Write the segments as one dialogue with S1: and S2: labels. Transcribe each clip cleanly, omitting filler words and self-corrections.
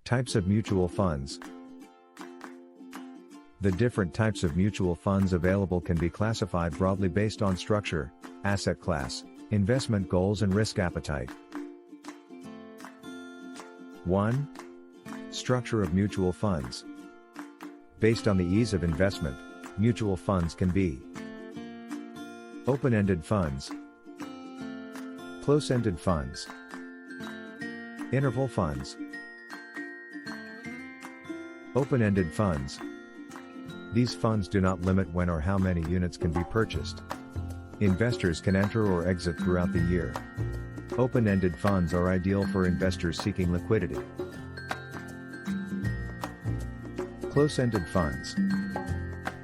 S1: Types of mutual funds. The different types of mutual funds available can be classified broadly based on structure, asset class, investment goals and risk appetite. 1. Structure of mutual funds. Based on the ease of investment, mutual funds can be open-ended funds, close-ended funds, interval funds. Open-ended funds. These funds do not limit when or how many units can be purchased. Investors can enter or exit throughout the year. Open-ended funds are ideal for investors seeking liquidity. Close-ended funds.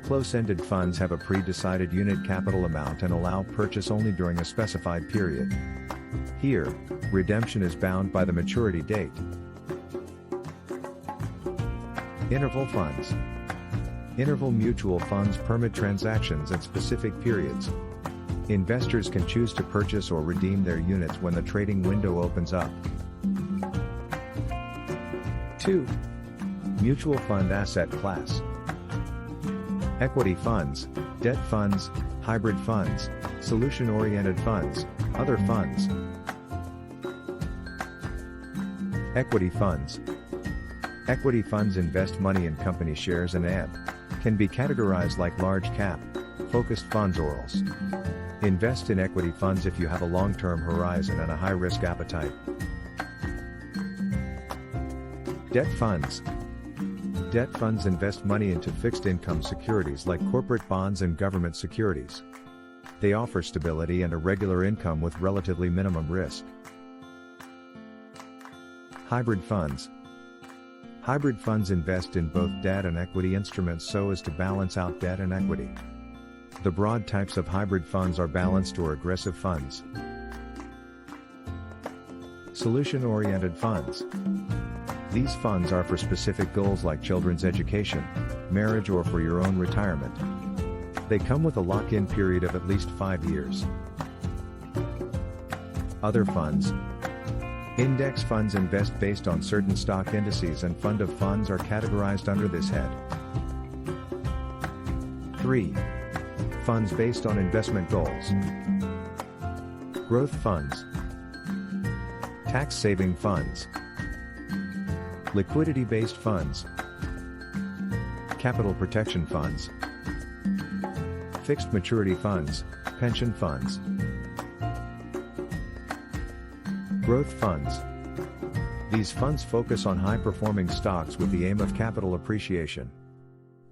S1: Close-ended funds have a pre-decided unit capital amount and allow purchase only during a specified period. Here, redemption is bound by the maturity date. Interval funds. Interval mutual funds permit transactions at specific periods. Investors can choose to purchase or redeem their units when the trading window opens up. 2. Mutual fund asset class. Equity funds, debt funds, hybrid funds, solution-oriented funds, other funds. Equity funds. Equity funds invest money in company shares and can be categorized like large cap, focused funds or else. Invest in equity funds if you have a long-term horizon and a high-risk appetite. Debt funds. Debt funds invest money into fixed income securities like corporate bonds and government securities. They offer stability and a regular income with relatively minimum risk. Hybrid funds. Hybrid funds invest in both debt and equity instruments so as to balance out debt and equity. The broad types of hybrid funds are balanced or aggressive funds. Solution-oriented funds. These funds are for specific goals like children's education, marriage or for your own retirement. They come with a lock-in period of at least 5 years. Other funds. Index funds invest based on certain stock indices and fund of funds are categorized under this head. 3. Funds based on investment goals. Growth funds. Tax-saving funds. Liquidity-based funds. Capital protection funds. Fixed maturity funds, pension funds. Growth funds. These funds focus on high-performing stocks with the aim of capital appreciation.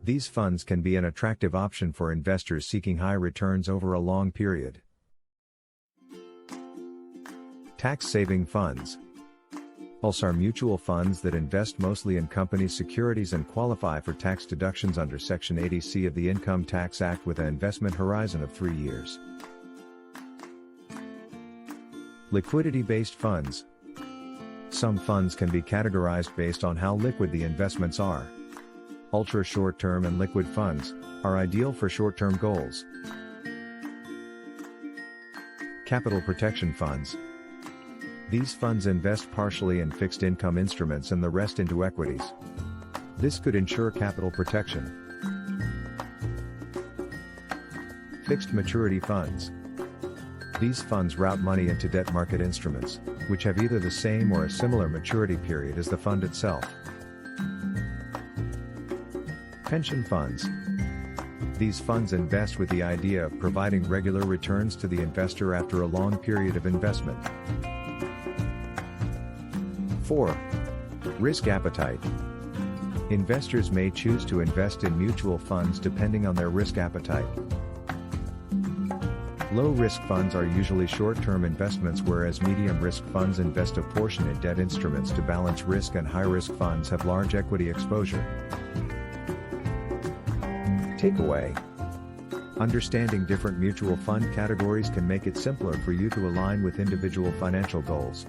S1: These funds can be an attractive option for investors seeking high returns over a long period. Tax-saving funds. Also are mutual funds that invest mostly in company securities and qualify for tax deductions under Section 80C of the Income Tax Act with an investment horizon of 3 years. Liquidity-based funds. Some funds can be categorized based on how liquid the investments are. Ultra short-term and liquid funds are ideal for short-term goals. Capital protection funds. These funds invest partially in fixed income instruments and the rest into equities. This could ensure capital protection. Fixed maturity funds. These funds route money into debt market instruments, which have either the same or a similar maturity period as the fund itself. Pension funds. These funds invest with the idea of providing regular returns to the investor after a long period of investment. 4. Risk appetite. Investors may choose to invest in mutual funds depending on their risk appetite. Low-risk funds are usually short-term investments whereas medium-risk funds invest a portion in debt instruments to balance risk and high-risk funds have large equity exposure. Takeaway. Understanding different mutual fund categories can make it simpler for you to align with individual financial goals.